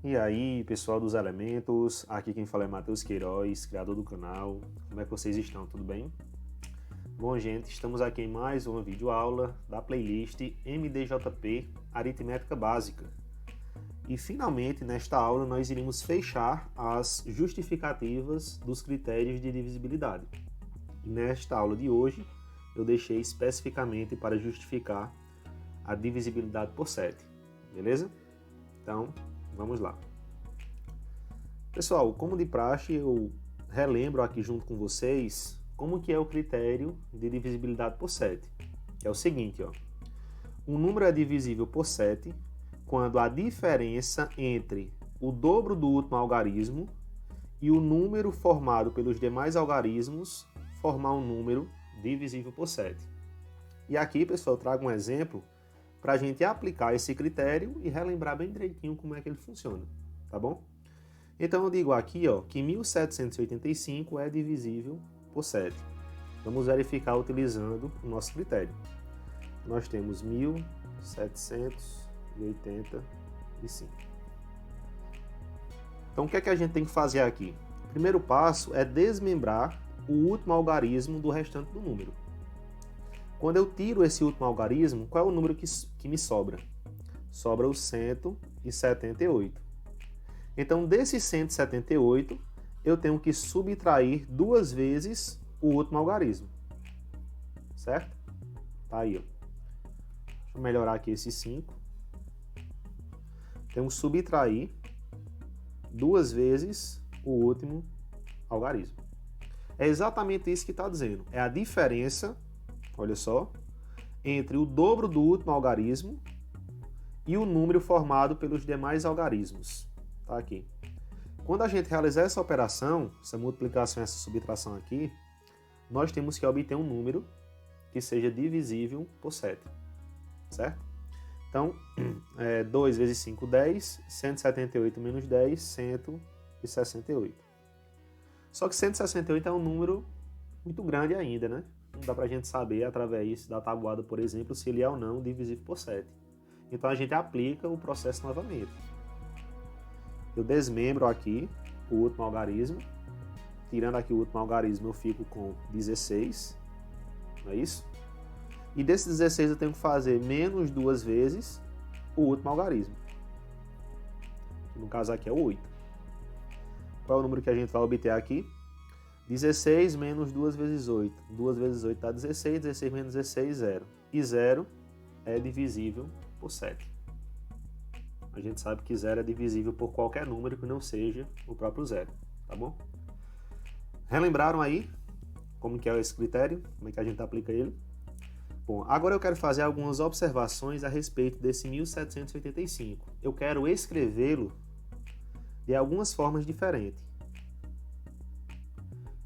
E aí, pessoal dos elementos, aqui quem fala é Matheus Queiroz, criador do canal. Como é que vocês estão? Tudo bem? Bom, gente, estamos aqui em mais uma videoaula da playlist MDJP Aritmética Básica. E finalmente, nesta aula, nós iremos fechar as justificativas dos critérios de divisibilidade. E nesta aula de hoje, eu deixei especificamente para justificar a divisibilidade por 7, beleza? Então, vamos lá. Pessoal, como de praxe, eu relembro aqui junto com vocês como que é o critério de divisibilidade por 7. É o seguinte, ó. Um número é divisível por 7 quando a diferença entre o dobro do último algarismo e o número formado pelos demais algarismos formar um número divisível por 7. E aqui, pessoal, eu trago um exemplo para a gente aplicar esse critério e relembrar bem direitinho como é que ele funciona, tá bom? Então eu digo aqui, ó, que 1785 é divisível por 7. Vamos verificar utilizando o nosso critério. Nós temos 1785. Então o que é que a gente tem que fazer aqui? O primeiro passo é desmembrar o último algarismo do restante do número. Quando eu tiro esse último algarismo, qual é o número que me sobra? Sobra o 178. Então, desse 178, eu tenho que subtrair 2 vezes o último algarismo. Certo? Tá aí, ó. Deixa eu melhorar aqui esse 5. Tenho que subtrair 2 vezes o último algarismo. É exatamente isso que está dizendo. É a diferença, olha só, entre o dobro do último algarismo e o número formado pelos demais algarismos. Tá aqui. Quando a gente realizar essa operação, essa multiplicação e essa subtração aqui, nós temos que obter um número que seja divisível por 7. Certo? Então, 2 vezes 5, 10. 178 menos 10, 168. Só que 168 é um número muito grande ainda, né? Não dá pra gente saber, através da tabuada, por exemplo, se ele é ou não divisível por 7. Então a gente aplica o processo novamente. Eu desmembro aqui o último algarismo. Tirando aqui o último algarismo, eu fico com 16. Não é isso? E desses 16 eu tenho que fazer menos 2 vezes o último algarismo. No caso aqui é o 8. Qual é o número que a gente vai obter aqui? 16 menos 2 vezes 8. 2 vezes 8 dá 16, 16 menos 16, 0. E 0 é divisível por 7. A gente sabe que 0 é divisível por qualquer número que não seja o próprio 0, tá bom? Relembraram aí como que é esse critério? Como é que a gente aplica ele? Bom, agora eu quero fazer algumas observações a respeito desse 1785. Eu quero escrevê-lo de algumas formas diferentes.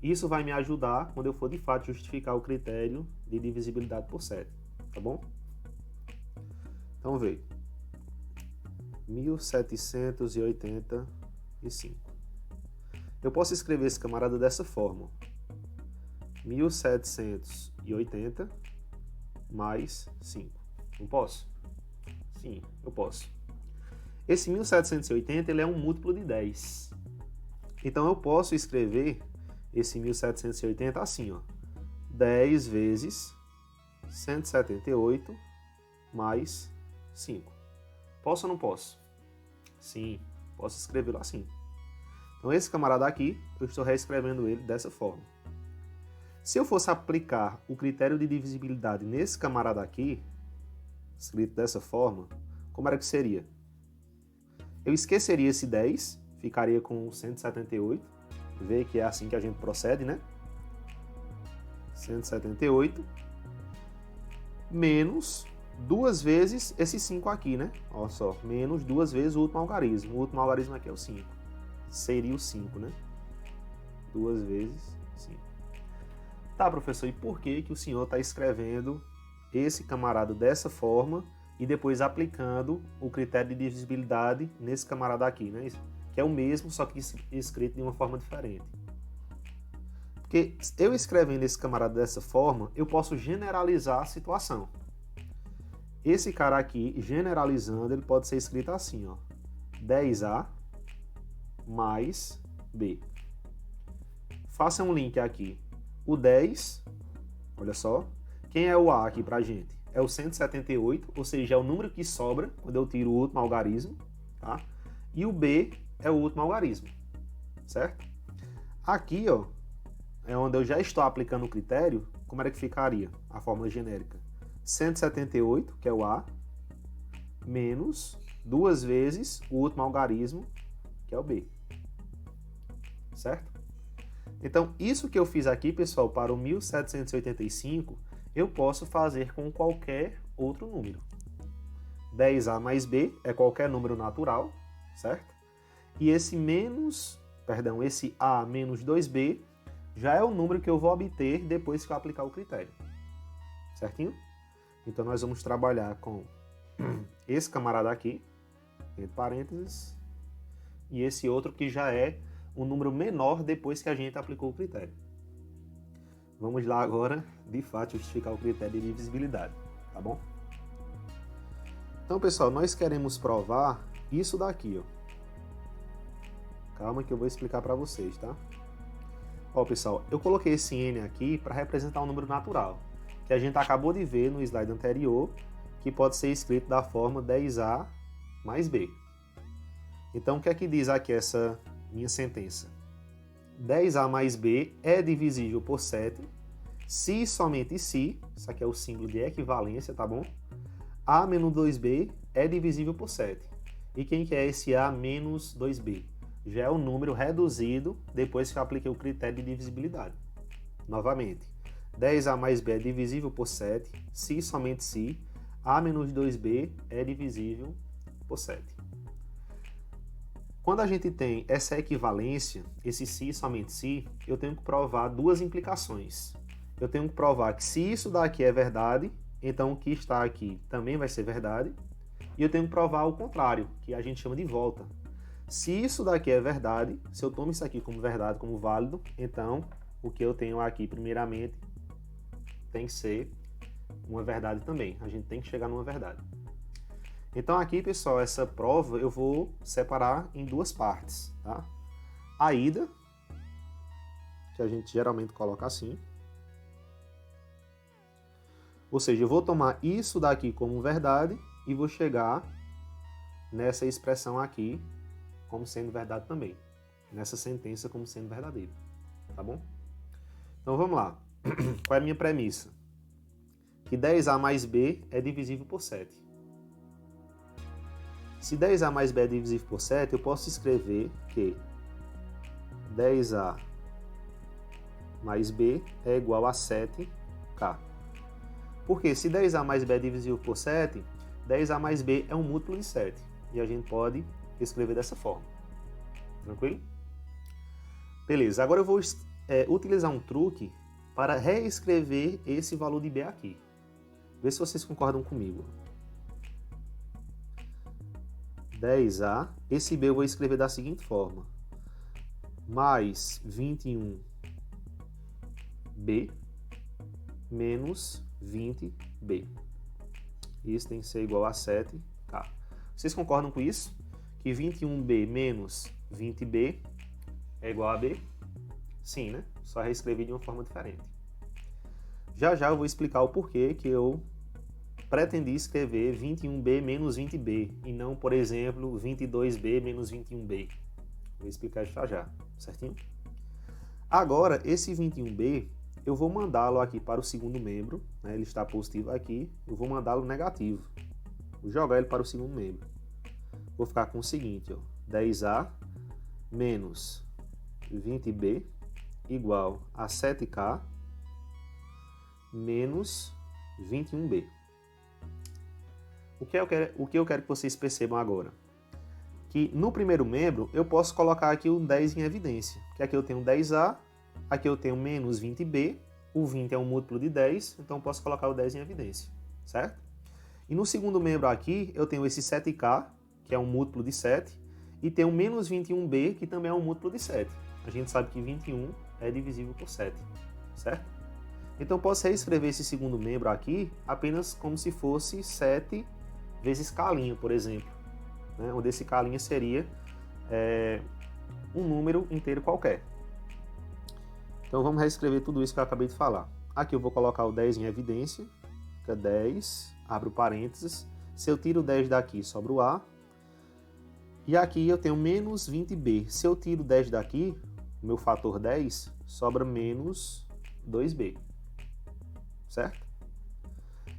Isso vai me ajudar quando eu for de fato justificar o critério de divisibilidade por 7, tá bom? Então veja, 1785. Eu posso escrever esse camarada dessa forma: 1780 mais 5. Não posso? Sim, eu posso. Esse 1780 ele é um múltiplo de 10. Então eu posso escrever esse 1780 assim, ó. 10 vezes 178 mais 5. Posso ou não posso? Sim, posso escrevê-lo assim. Então esse camarada aqui, eu estou reescrevendo ele dessa forma. Se eu fosse aplicar o critério de divisibilidade nesse camarada aqui, escrito dessa forma, como era que seria? Eu esqueceria esse 10, ficaria com 178. Vê que é assim que a gente procede, né? 178 menos 2 vezes esse 5 aqui, né? Olha só, menos 2 vezes o último algarismo. O último algarismo aqui é o 5. Seria o 5, né? 2 vezes 5. Tá, professor, e por que que o senhor está escrevendo esse camarada dessa forma e depois aplicando o critério de divisibilidade nesse camarada aqui, né? Que é o mesmo, só que escrito de uma forma diferente. Porque eu escrevendo esse camarada dessa forma, eu posso generalizar a situação. Esse cara aqui, generalizando, ele pode ser escrito assim, ó. 10A mais B. Faça um link aqui. O 10, olha só, quem é o A aqui pra gente? É o 178, ou seja, é o número que sobra quando eu tiro o último algarismo, tá? E o B é o último algarismo, certo? Aqui, ó, é onde eu já estou aplicando o critério, como era que ficaria a fórmula genérica? 178, que é o A, menos 2 vezes o último algarismo, que é o B, certo? Então, isso que eu fiz aqui, pessoal, para o 1785, eu posso fazer com qualquer outro número. 10A mais B é qualquer número natural, certo? E esse A menos 2B já é o número que eu vou obter depois que eu aplicar o critério. Certinho? Então, nós vamos trabalhar com esse camarada aqui, entre parênteses, e esse outro que já é um número menor depois que a gente aplicou o critério. Vamos lá agora, de fato, justificar o critério de divisibilidade, tá bom? Então, pessoal, nós queremos provar isso daqui, ó. Calma que eu vou explicar para vocês, tá? Ó, pessoal, eu coloquei esse N aqui para representar um número natural, que a gente acabou de ver no slide anterior, que pode ser escrito da forma 10A mais B. Então, o que é que diz aqui essa minha sentença? 10A mais B é divisível por 7, se e somente se, isso aqui é o símbolo de equivalência, tá bom? A menos 2B é divisível por 7. E quem que é esse A menos 2B? Já é o número reduzido depois que eu apliquei o critério de divisibilidade. Novamente, 10A mais B é divisível por 7, se e somente se, A menos 2B é divisível por 7. Quando a gente tem essa equivalência, esse se e somente se, eu tenho que provar duas implicações. Eu tenho que provar que se isso daqui é verdade, então o que está aqui também vai ser verdade. E eu tenho que provar o contrário, que a gente chama de volta. Se isso daqui é verdade, se eu tomo isso aqui como verdade, como válido, então o que eu tenho aqui, primeiramente, tem que ser uma verdade também. A gente tem que chegar numa verdade. Então aqui, pessoal, essa prova eu vou separar em duas partes, tá? A ida, que a gente geralmente coloca assim. Ou seja, eu vou tomar isso daqui como verdade e vou chegar nessa expressão aqui como sendo verdade também. Nessa sentença como sendo verdadeira, tá bom? Então vamos lá. Qual é a minha premissa? Que 10A mais B é divisível por 7. Se 10A mais B é divisível por 7, eu posso escrever que 10A mais B é igual a 7K. Porque se 10A mais B é divisível por 7, 10A mais B é um múltiplo de 7. E a gente pode escrever dessa forma. Tranquilo? Beleza, agora eu vou utilizar um truque para reescrever esse valor de B aqui. Vê se vocês concordam comigo. 10A, esse B eu vou escrever da seguinte forma. Mais 21B menos 20B. Isso tem que ser igual a 7K. Vocês concordam com isso? Que 21B menos 20B é igual a B? Sim, né? Só reescrevi de uma forma diferente. Já já eu vou explicar o porquê que eu pretendi escrever 21B menos 20B e não, por exemplo, 22B menos 21B. Vou explicar isso já já, certinho? Agora, esse 21B, eu vou mandá-lo aqui para o segundo membro, né? Ele está positivo aqui, eu vou mandá-lo negativo. Vou jogar ele para o segundo membro. Vou ficar com o seguinte, ó, 10A menos 20B igual a 7K menos 21B. O que eu quero que vocês percebam agora? Que no primeiro membro eu posso colocar aqui o 10 em evidência. Que aqui eu tenho 10A, aqui eu tenho menos 20B, o 20 é um múltiplo de 10, então eu posso colocar o 10 em evidência, certo? E no segundo membro aqui eu tenho esse 7K, que é um múltiplo de 7, e tem o menos 21B, que também é um múltiplo de 7. A gente sabe que 21 é divisível por 7, certo? Então eu posso reescrever esse segundo membro aqui apenas como se fosse 7 vezes K', por exemplo, né? Onde esse K' seria um número inteiro qualquer. Então vamos reescrever tudo isso que eu acabei de falar. Aqui eu vou colocar o 10 em evidência, fica 10, abro parênteses. Se eu tiro o 10 daqui, sobra o A. E aqui eu tenho menos 20b. Se eu tiro 10 daqui, o meu fator 10, sobra menos 2b. Certo?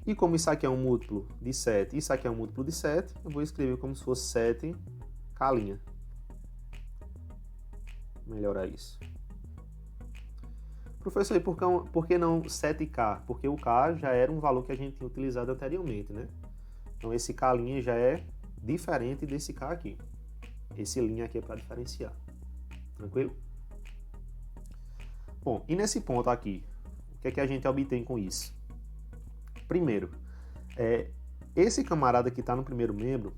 E como isso aqui é um múltiplo de 7 e isso aqui é um múltiplo de 7, eu vou escrever como se fosse 7k'. Melhorar isso. Professor, e por que não 7k? Porque o k já era um valor que a gente tinha utilizado anteriormente, né? Então esse k' já é diferente desse k aqui. Esse linha aqui é para diferenciar. Tranquilo? Bom, e nesse ponto aqui, o que é que a gente obtém com isso? Primeiro, esse camarada que está no primeiro membro,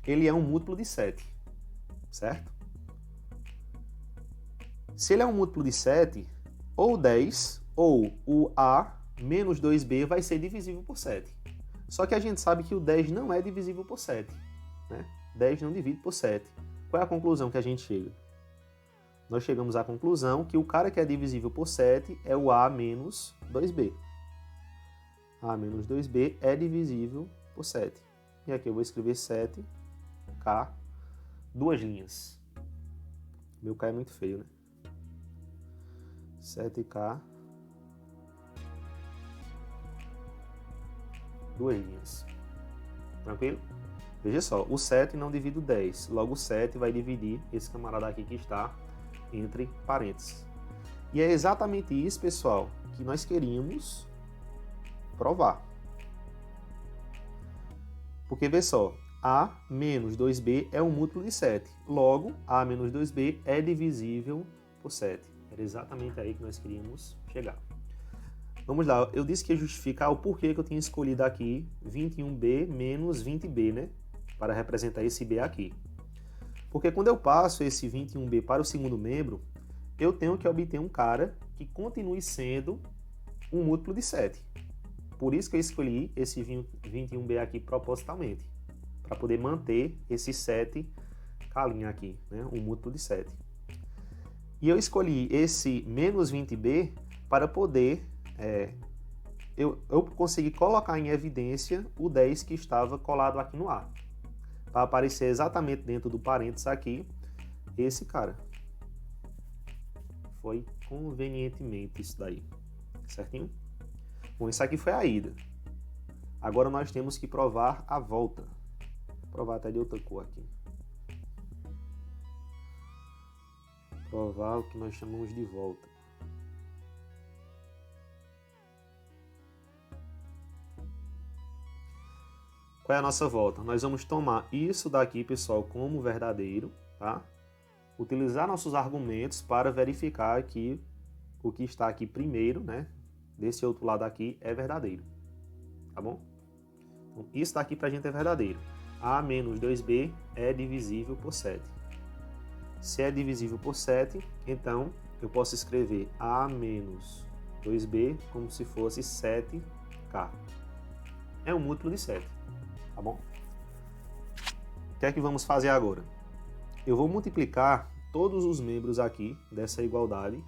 ele é um múltiplo de 7, certo? Se ele é um múltiplo de 7, ou 10, ou o A menos 2B vai ser divisível por 7. Só que a gente sabe que o 10 não é divisível por 7, né? 10 não divide por 7. Qual é a conclusão que a gente chega? Nós chegamos à conclusão que o cara que é divisível por 7 é o A menos 2B. A menos 2B é divisível por 7. E aqui eu vou escrever 7K, duas linhas. Meu K é muito feio, né? 7K, duas linhas. Tranquilo? Veja só, o 7 não divide o 10. Logo o 7 vai dividir esse camarada aqui que está entre parênteses. E é exatamente isso, pessoal, que nós queríamos provar. Porque, vê só, A menos 2B é um múltiplo de 7. Logo, A menos 2B é divisível por 7. Era exatamente aí que nós queríamos chegar. Vamos lá, eu disse que ia justificar o porquê que eu tinha escolhido aqui 21B menos 20B, né? Para representar esse B aqui. Porque quando eu passo esse 21B para o segundo membro, eu tenho que obter um cara que continue sendo um múltiplo de 7. Por isso que eu escolhi esse 21B aqui propositalmente, para poder manter esse 7k' aqui, né? Um múltiplo de 7. E eu escolhi esse menos 20B para poder eu conseguir colocar em evidência o 10 que estava colado aqui no A. Para aparecer exatamente dentro do parênteses aqui, esse cara. Foi convenientemente isso daí. Certinho? Bom, isso aqui foi a ida. Agora nós temos que provar a volta. Vou provar até de outra cor aqui. Provar o que nós chamamos de volta. Qual é a nossa volta? Nós vamos tomar isso daqui, pessoal, como verdadeiro, tá? Utilizar nossos argumentos para verificar que o que está aqui primeiro, né? Desse outro lado aqui é verdadeiro, tá bom? Então, isso daqui para a gente é verdadeiro. A menos 2B é divisível por 7. Se é divisível por 7, então eu posso escrever A menos 2B como se fosse 7K. É um múltiplo de 7. Tá bom? O que é que vamos fazer agora? Eu vou multiplicar todos os membros aqui dessa igualdade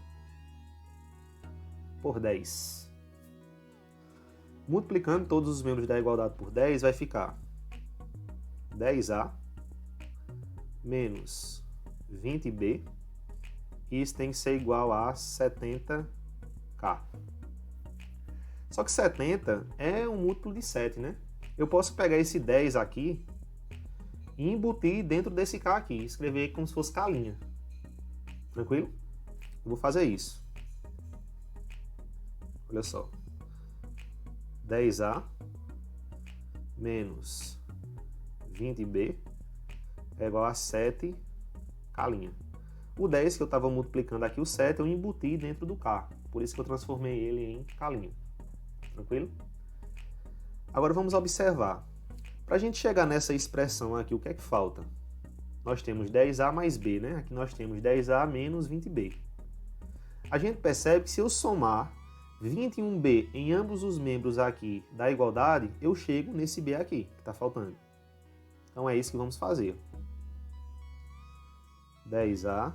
por 10. Multiplicando todos os membros da igualdade por 10, vai ficar 10A menos 20B. E isso tem que ser igual a 70K. Só que 70 é um múltiplo de 7, né? Eu posso pegar esse 10 aqui e embutir dentro desse K aqui, escrever como se fosse K'. Tranquilo? Eu vou fazer isso. Olha só. 10A menos 20B é igual a 7K'. O 10 que eu estava multiplicando aqui, o 7, eu embuti dentro do K. Por isso que eu transformei ele em K'. Tranquilo? Agora vamos observar. Para a gente chegar nessa expressão aqui, o que é que falta? Nós temos 10A mais B, né? Aqui nós temos 10A menos 20B. A gente percebe que se eu somar 21B em ambos os membros aqui da igualdade, eu chego nesse B aqui, que está faltando. Então é isso que vamos fazer. 10A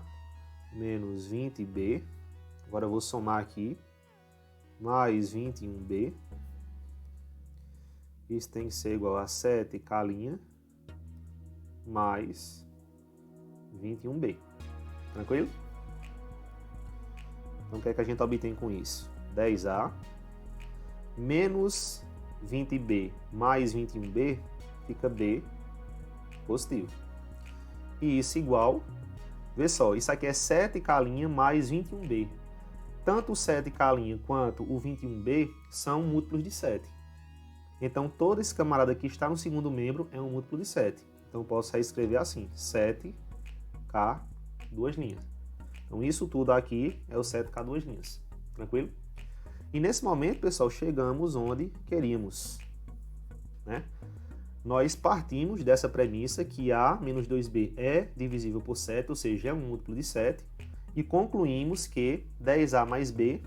menos 20B. Agora eu vou somar aqui, mais 21B. Isso tem que ser igual a 7K' mais 21B. Tranquilo? Então o que é que a gente obtém com isso? 10A menos 20B mais 21B fica B positivo. E isso igual, vê só, isso aqui é 7K' mais 21B. Tanto o 7K' quanto o 21B são múltiplos de 7. Então todo esse camarada aqui está no segundo membro é um múltiplo de 7. Então eu posso reescrever assim, 7K, duas linhas. Então isso tudo aqui é o 7K, duas linhas. Tranquilo? E nesse momento, pessoal, chegamos onde queríamos, né? Nós partimos dessa premissa que A menos 2B é divisível por 7, ou seja, é um múltiplo de 7, e concluímos que 10A mais B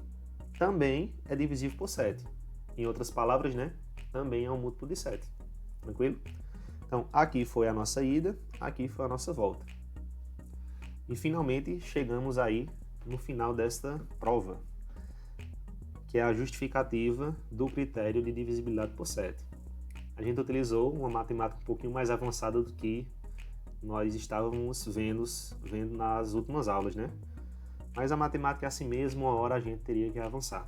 também é divisível por 7. Em outras palavras, né? Também é um múltiplo de 7. Tranquilo? Então, aqui foi a nossa ida, aqui foi a nossa volta. E finalmente chegamos aí no final desta prova, que é a justificativa do critério de divisibilidade por 7. A gente utilizou uma matemática um pouquinho mais avançada do que nós estávamos vendo nas últimas aulas, né? Mas a matemática é assim mesmo, uma hora a gente teria que avançar.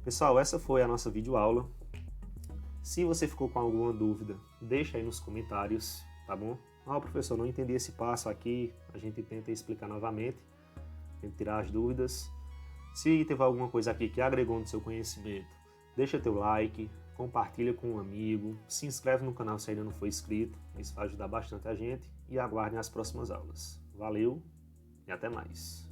Pessoal, essa foi a nossa videoaula. Se você ficou com alguma dúvida, deixa aí nos comentários, tá bom? Professor, não entendi esse passo aqui, a gente tenta explicar novamente, tenta tirar as dúvidas. Se teve alguma coisa aqui que agregou no seu conhecimento, deixa teu like, compartilha com um amigo, se inscreve no canal se ainda não for inscrito, isso vai ajudar bastante a gente, e aguardem as próximas aulas. Valeu e até mais!